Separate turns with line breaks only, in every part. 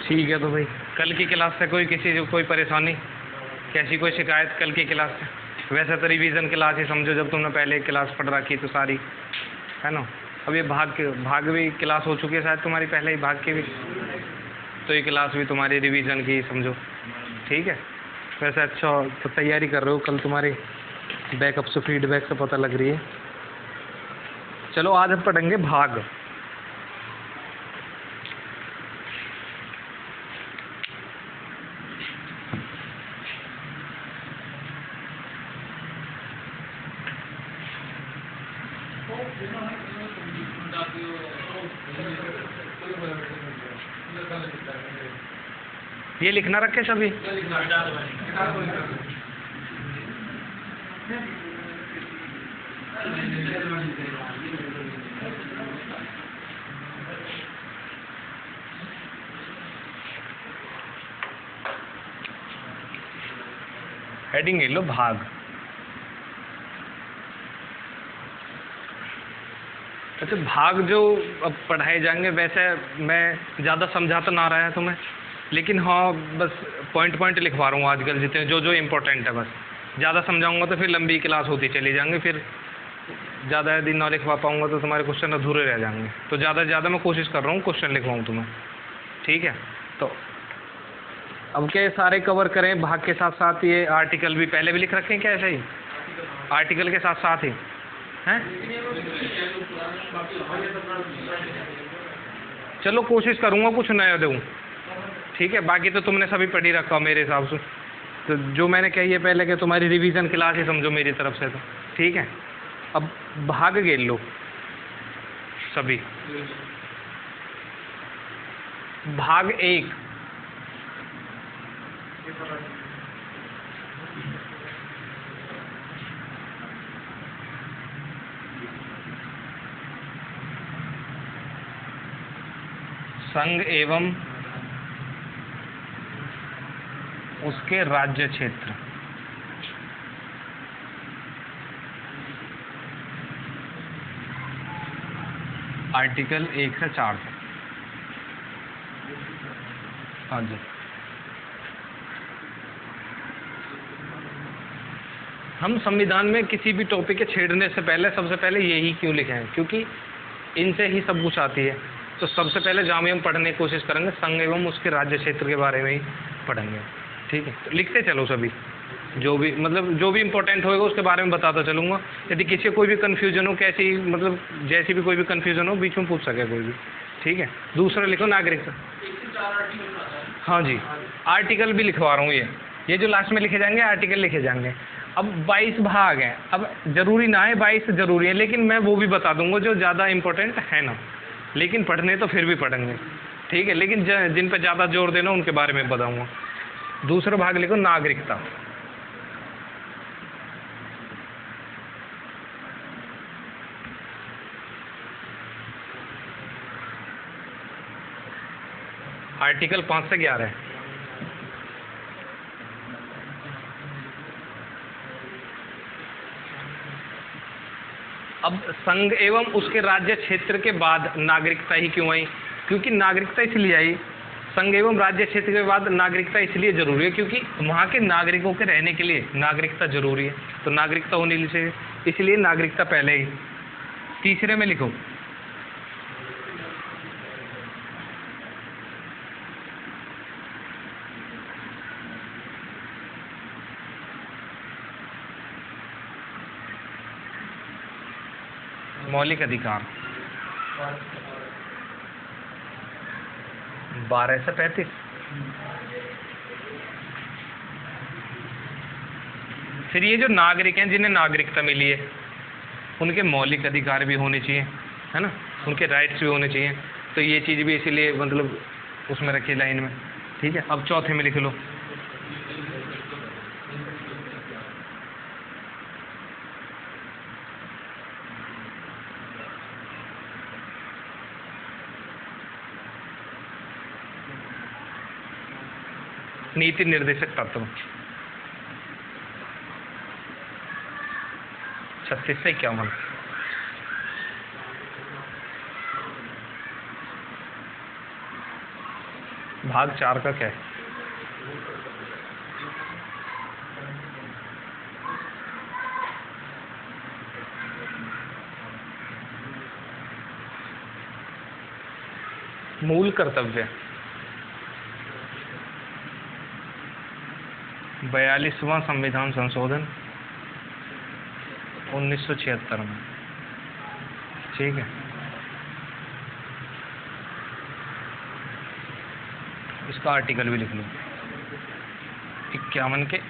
ठीक है। तो भाई कल की क्लास से कोई परेशानी, कैसी कोई शिकायत कल की क्लास से? वैसे तो रिवीजन क्लास ही समझो, जब तुमने पहले एक क्लास पढ़ रखी तो सारी, है ना। अब ये भाग भी क्लास हो चुकी है शायद तुम्हारी, पहले ही भाग की भी, तो ये क्लास भी तुम्हारी रिवीजन की समझो। ठीक है। वैसे अच्छा तो तैयारी कर रहे हो, कल तुम्हारी बैकअप से फीडबैक से पता लग रही है। चलो आज हम पढ़ेंगे भाग। ये लिखना रखे सभी। हेडिंग ले लो भाग। अच्छा भाग जो अब पढ़ाए जाएंगे, वैसे मैं ज़्यादा समझा तो ना रहा है तुम्हें, लेकिन हाँ बस पॉइंट लिखवा रहा हूँ आजकल जितने जो इम्पोर्टेंट है। बस ज़्यादा समझाऊंगा तो फिर लंबी क्लास होती चली जाएंगे, फिर ज़्यादा यदि ना लिखवा पाऊंगा तो तुम्हारे क्वेश्चन अधूरे रह जाएंगे। तो ज़्यादा से ज़्यादा मैं कोशिश कर रहा हूँ क्वेश्चन लिखवाऊँ तुम्हें। ठीक है। तो अब क्या सारे कवर करें भाग के साथ साथ ये आर्टिकल भी पहले भी लिख रखे हैं क्या, ऐसे ही आर्टिकल के साथ साथ ही हैं? चलो कोशिश करूँगा कुछ नया दूँ। ठीक है। बाकी तो तुमने सभी पढ़ ही रखा मेरे हिसाब से, तो जो मैंने कही है पहले कि तुम्हारी रिवीजन क्लास ही समझो मेरी तरफ से। तो ठीक है। अब भाग गेल लो सभी। भाग 1 संघ एवं उसके राज्य क्षेत्र। आर्टिकल 1 से 4 तक। हाँ जी। हम संविधान में किसी भी टॉपिक के छेड़ने से पहले सबसे पहले यही क्यों लिखे हैं, क्योंकि इनसे ही सब कुछ आती है। तो सबसे पहले जहाँ भी हम पढ़ने की कोशिश करेंगे संघ एवं उसके राज्य क्षेत्र के बारे में ही पढ़ेंगे। ठीक है। तो लिखते चलो सभी, जो भी मतलब जो भी इम्पोर्टेंट होएगा उसके बारे में बताता चलूँगा। यदि किसी को कोई भी कन्फ्यूजन हो, कैसी मतलब जैसी भी कोई भी कन्फ्यूजन हो, बीच में पूछ सके कोई भी। ठीक है। दूसरा लिखो नागरिकता। हाँ जी, आर्टिकल भी लिखवा रहा हूँ। ये जो लास्ट में लिखे जाएंगे आर्टिकल लिखे जाएंगे। अब 22 भाग हैं, अब जरूरी ना है 22 जरूरी है, लेकिन मैं वो भी बता दूंगा जो ज़्यादा इम्पोर्टेंट है ना, लेकिन पढ़ने तो फिर भी पढ़ेंगे। ठीक है। लेकिन जिन पर ज़्यादा जोर देना उनके बारे में बताऊंगा। दूसरा भाग लिखो नागरिकता। आर्टिकल 5 से 11 है। अब संघ एवं उसके राज्य क्षेत्र के बाद नागरिकता ही क्यों आई? क्योंकि नागरिकता इसलिए आई, संघ एवं राज्य क्षेत्र के बाद नागरिकता इसलिए जरूरी है क्योंकि वहाँ के नागरिकों के रहने के लिए नागरिकता जरूरी है। तो नागरिकता होने से इसलिए नागरिकता पहले ही। तीसरे में लिखो मौलिक अधिकार। 12 से 35। फिर ये जो नागरिक हैं जिन्हें नागरिकता मिली है उनके मौलिक अधिकार भी होने चाहिए, है ना, उनके राइट्स भी होने चाहिए। तो ये चीज़ भी इसीलिए मतलब उसमें रखी लाइन में। ठीक है। अब चौथे में लिख लो नीति निर्देशक तत्व। 36 से 51। भाग 4 का क्या है? मूल कर्तव्य 42वां संविधान संशोधन 1976 में, ठीक है। इसका आर्टिकल भी लिख लो, 51 के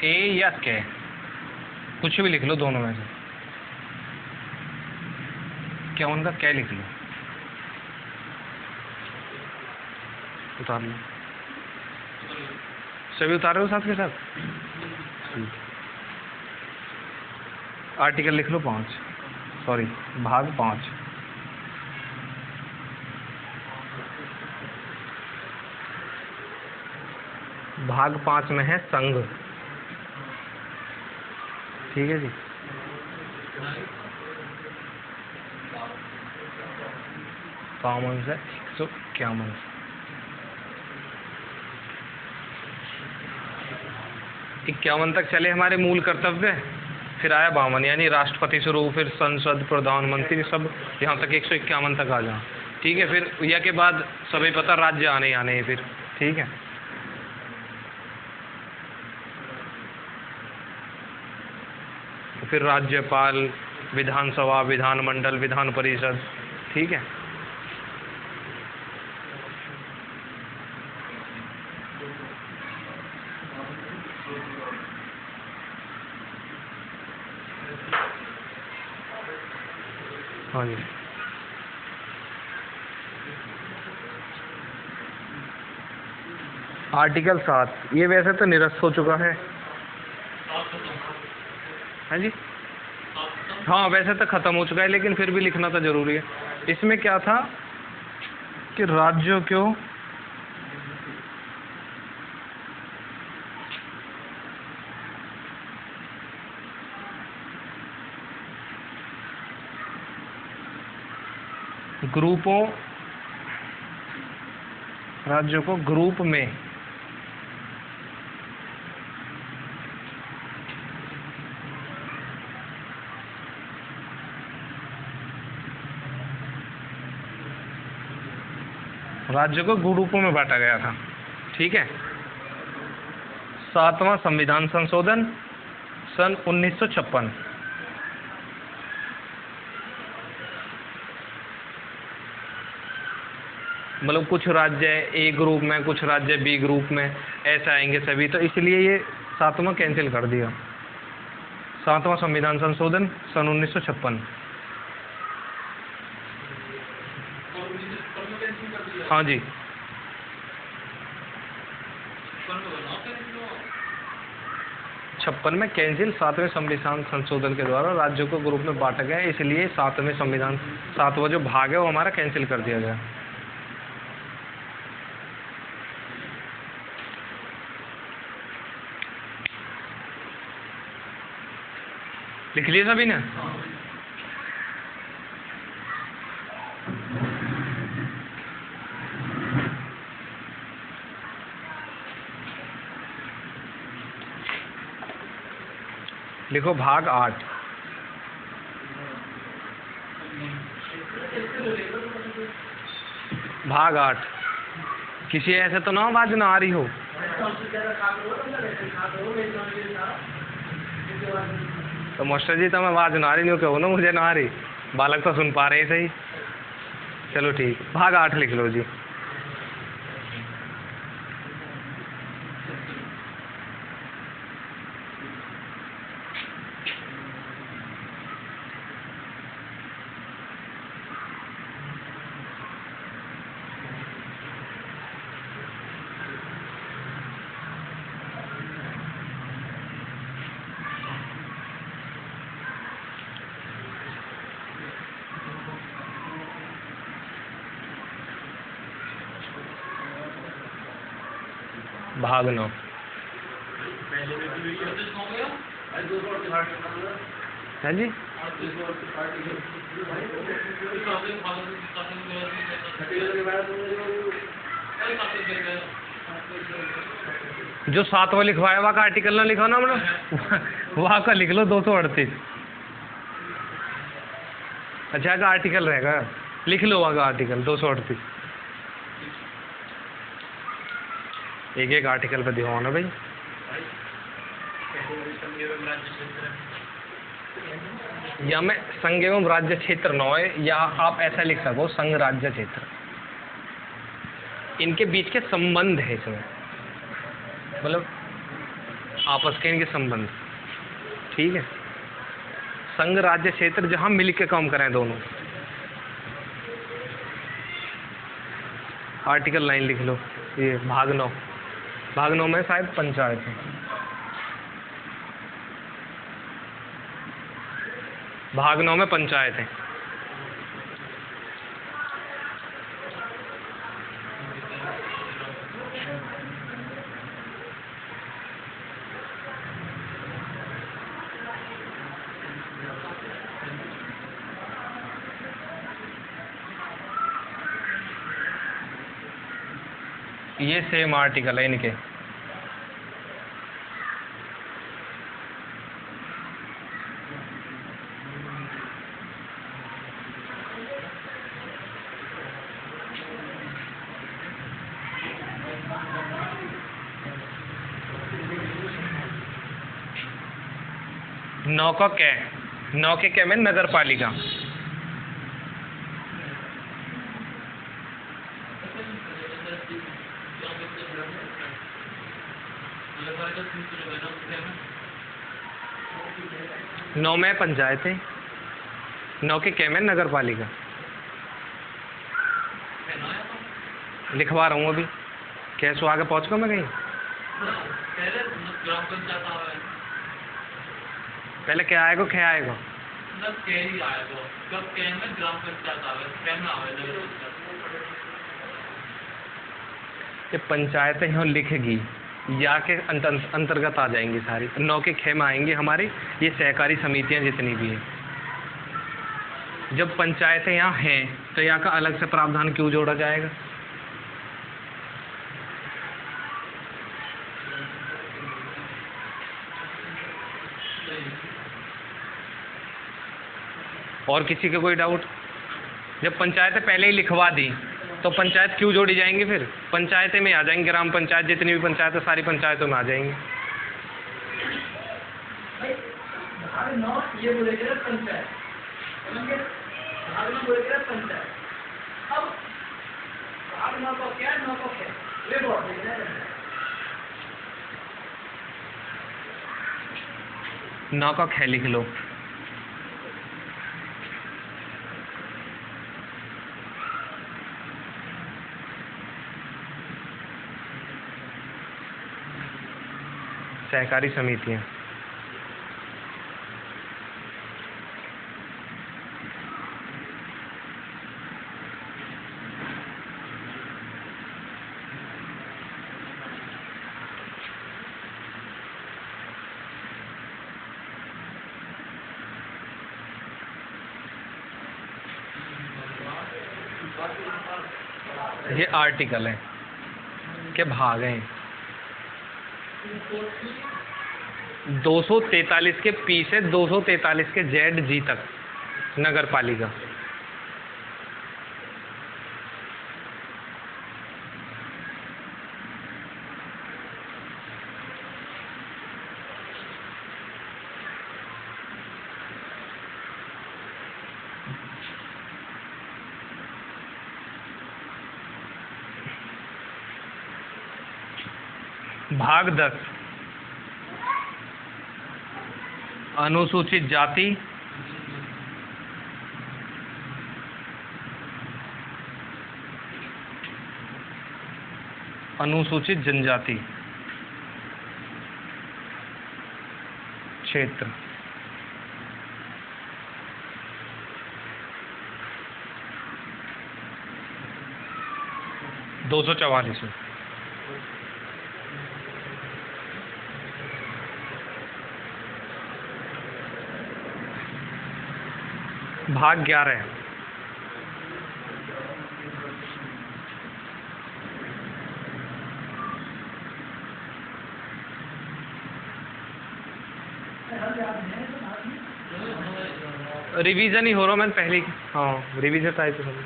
ए या के, कुछ भी लिख लो दोनों में से। 51 का क्या लिख लो, उतार लो। सभी उतार लो साथ के साथ। आर्टिकल लिख लो 5, सॉरी भाग 5। भाग 5 में है संघ, ठीक है जी। कॉमन से 151। इक्यावन तक चले हमारे मूल कर्तव्य, फिर आया 52 यानी राष्ट्रपति शुरू, फिर संसद, प्रधानमंत्री, सब यहाँ तक 151 तक आ जाओ, ठीक है। फिर यह के बाद सभी पता राज्य आने ही आने हैं फिर, ठीक है। फिर राज्यपाल, विधानसभा, विधानमंडल, विधान परिषद, ठीक है। हाँ जी, आर्टिकल 7 ये वैसे तो निरस्त हो चुका है। हाँ जी, हाँ वैसे तो खत्म हो चुका है, लेकिन फिर भी लिखना तो जरूरी है। इसमें क्या था कि राज्यों को ग्रुपों, राज्यों को ग्रुप में राज्यों को ग्रुपों में बांटा गया था, ठीक है। 7वां संविधान संशोधन सन 1956। मतलब कुछ राज्य ए ग्रुप में, कुछ राज्य बी ग्रुप में, ऐसे आएंगे सभी, तो इसलिए ये 7वां कैंसिल कर दिया। 7वां संविधान संशोधन सन 1956। हाँ जी, छप्पन में कैंसिल, 7वें संविधान संशोधन के द्वारा राज्यों को ग्रुप में बांटा गया, इसलिए 7वें संविधान 7वां जो भाग है वो हमारा कैंसिल कर दिया गया। लिख लिया सभी ने? लिखो भाग 8। भाग 8 किसी ऐसे तो ना आवाज ना आ रही हो। तो मास्टर जी तो मैं आवाज ना आ रही नहीं, कहो ना मुझे ना आ रही, बालक तो सुन पा रहे सही। चलो ठीक, भाग 8 लिख लो जी। भाग 9। है जी, जो 7वां लिखवाया वहाँ का आर्टिकल ना लिखो ना हमने, वहाँ का लिख लो 238। अच्छा का आर्टिकल रहेगा, लिख लो वहाँ का आर्टिकल 238। एक एक आर्टिकल पे दिखाओ ना भाई। या मैं संघ एवं राज्य क्षेत्र 9 है, या आप ऐसा लिख सको संघ राज्य क्षेत्र। इनके बीच के संबंध है इसमें, मतलब आपस के इनके संबंध, ठीक है। संघ राज्य क्षेत्र जहां मिल के काम करें दोनों। आर्टिकल 9 लिख लो, ये भाग 9। भाग 9 में शायद पंचायत है। भाग 9 में पंचायत है। ये सेम आर्टिकल है इनके। नौ का कै, 9 के कै में नगर पालिका। नौ में पंचायत है, 9 के कै में नगर पालिका। लिखवा रहा हूँ अभी, कैसे आगे पहुँच गया मैं कहीं। पहले क्या आएगा, कै आएगा। ये पंचायतें यहाँ लिखेगी, या के अंतर्गत आ जाएंगी सारी। 9 के खे में आएंगे हमारी ये सहकारी समितियां जितनी भी हैं। जब पंचायतें यहाँ हैं तो यहाँ का अलग से प्रावधान क्यों जोड़ा जाएगा। और किसी का कोई डाउट। जब पंचायतें पहले ही लिखवा दी तो पंचायत क्यों जोड़ी जाएंगी, फिर पंचायतें में आ जाएंगे। ग्राम पंचायत जितनी भी पंचायत है सारी पंचायतों में आ जाएंगे। ये बोलेगा पंचायत, नौ का खे लिख लो। सहकारी समितियां। ये आर्टिकल है के भाग हैं। 243 के पी से 243 के जेड जी तक नगर पालिका। भाग 10 अनुसूचित जाति अनुसूचित जनजाति क्षेत्र। 244 में भाग 11 रिवीजन ही हो रहा, मैंने पहले ही, हाँ रिवीजन था तो समझ।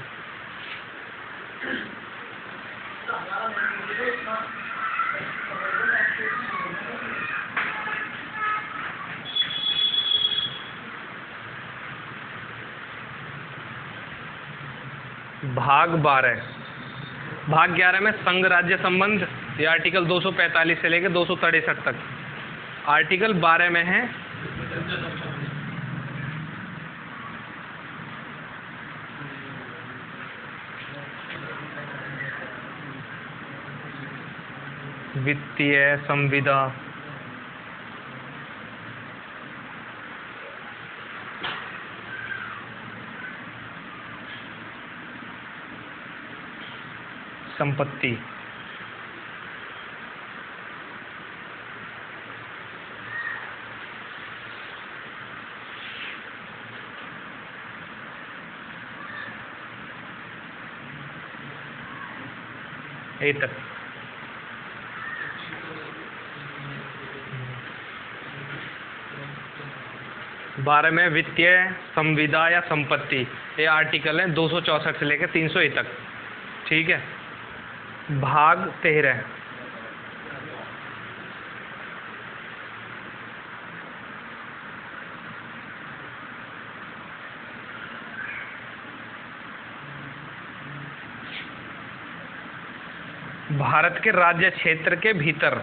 भाग 12, भाग 11 में संघ राज्य संबंध, ये आर्टिकल 245 से लेकर 263 तक। आर्टिकल 12 में है वित्तीय संविदा, संपत्ति, ए तक। बारह में वित्तीय संविदा या संपत्ति, ये आर्टिकल है 264 से लेकर 300 तक। ठीक है। भाग 13, भारत के राज्य क्षेत्र के भीतर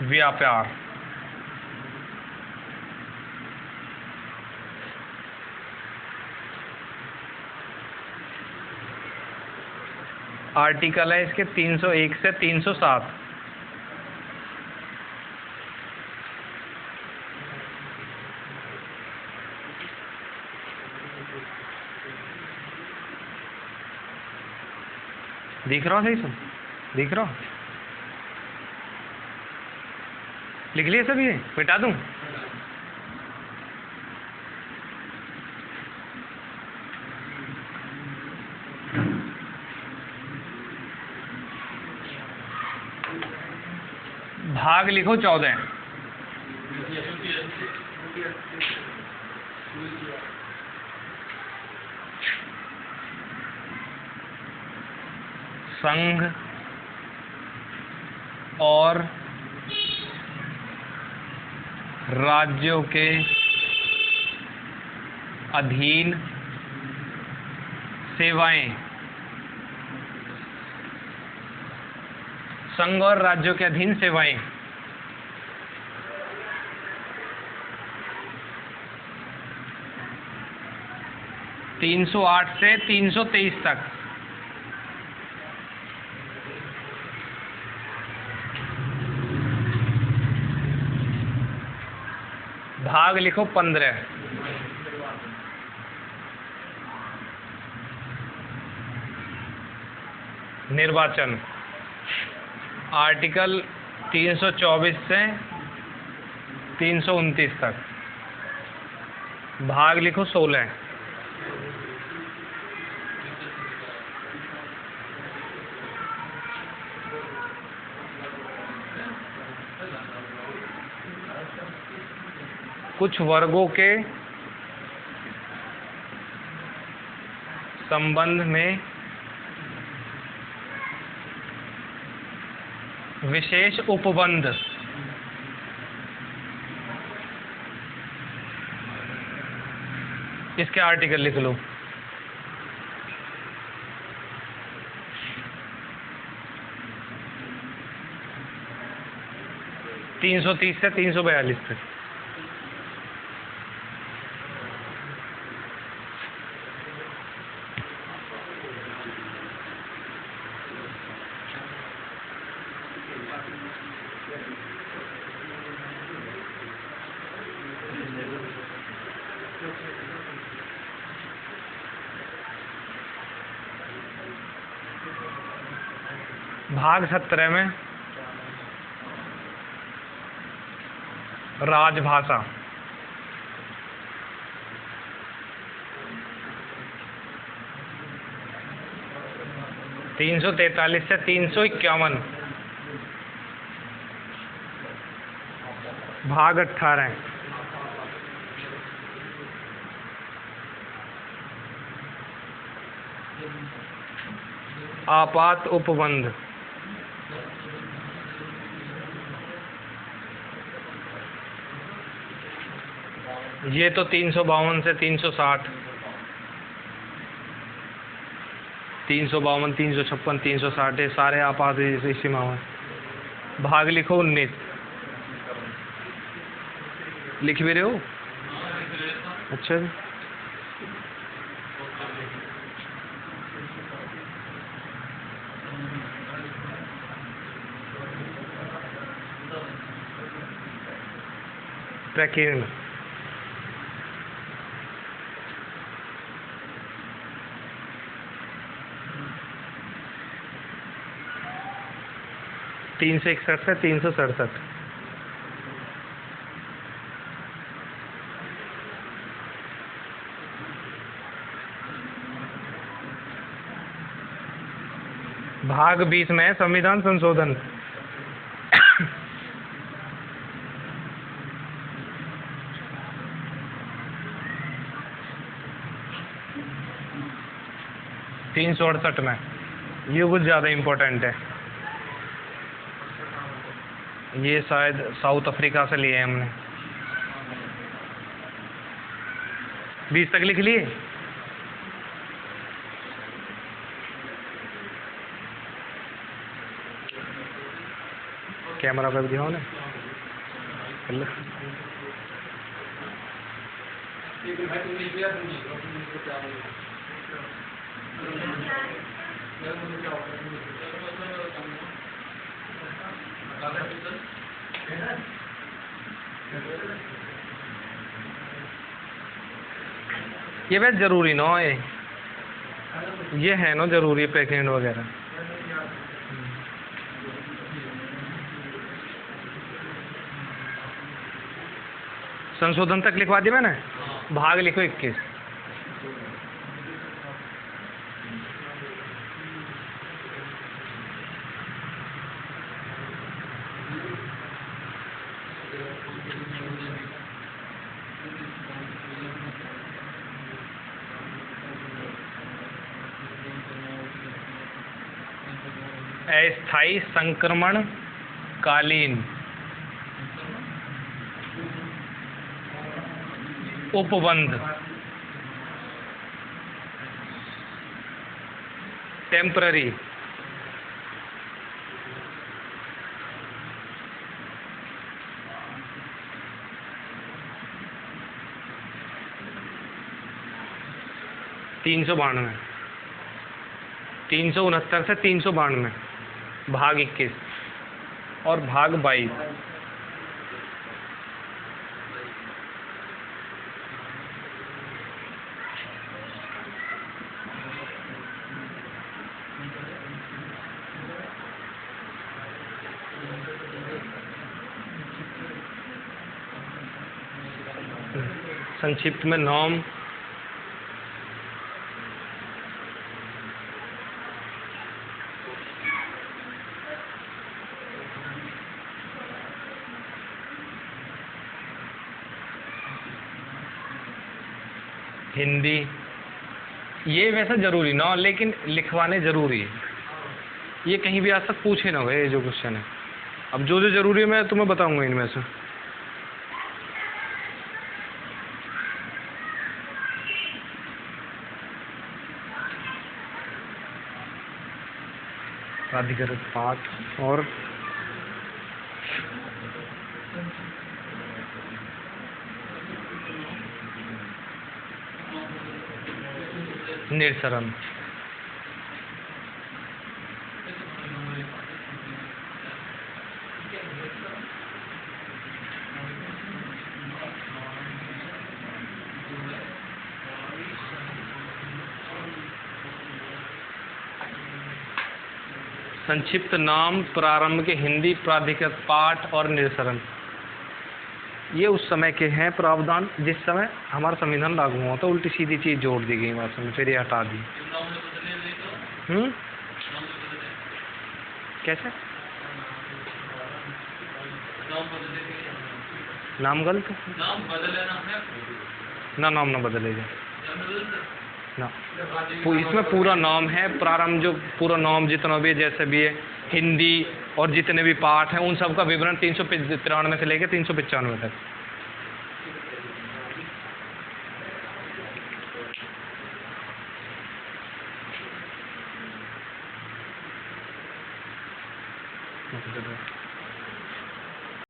व्यापार, आर्टिकल है इसके 301 से 307। दिख रहा हो सही सब? दिख रहा हो? लिख लिए सभी? मिटा दूं? भाग लिखो 14, संघ और राज्यों के अधीन सेवाएं, संघ और राज्यों के अधीन सेवाएं, तीन 308 से 323 तक। भाग लिखो 15, निर्वाचन, आर्टिकल 324 से 329 तक। भाग लिखो 16, कुछ वर्गों के संबंध में विशेष उपबंध, इसके आर्टिकल लिख लो। तीन 330 से 342 तक। भाग 17 में राजभाषा, 343 से 351। भाग 18। आपात उपबंध। ये तो 352 से 360, 352, 356, 360 ये सारे आपात इसी सीमा में। भाग लिखो 19। लिख भी रहे हो? अच्छा जी। प्रकीर्ण। तीन सौ 61 से 367। भाग 20 में संविधान संशोधन। तीन सौ 68 में। ये कुछ ज़्यादा इम्पोर्टेंट है, ये शायद साउथ अफ्रीका से लिए हैं हमने। 20 तक लिख लिए? कैमरा पर दिखाओ ना। ये वैसे जरूरी ना है, ये है ना जरूरी पैकेट वगैरह। संशोधन तक लिखवा दिया मैंने। भाग लिखो 21। अस्थायी संक्रमण कालीन उपबंध। टेम्पररी। तीन सौ 369 से 392। भाग 21 और भाग 22। संक्षिप्त में नॉम, हिंदी। ये वैसा जरूरी ना, लेकिन लिखवाने जरूरी है। ये कहीं भी आज तक पूछे ना गए जो क्वेश्चन है। अब जो जो जरूरी है मैं तुम्हें बताऊंगा इनमें से। प्राधिकृत पाठ और निरसरण। संक्षिप्त नाम, प्रारंभ के हिंदी, प्राधिकृत पाठ और निरसरण। ये उस समय के हैं प्रावधान जिस समय हमारा संविधान लागू हुआ था। उल्टी सीधी चीज जोड़ दी गई वहाँ से, फिर ये हटा दी। कैसे? नाम गलत है? ना नाम ना बदलेगा ना, इसमें पूरा नाम है, प्रारंभ जो पूरा नाम जितना भी है, जैसे भी है, हिंदी और जितने भी पाठ हैं उन सब का विवरण 393 से लेकर 395 तक।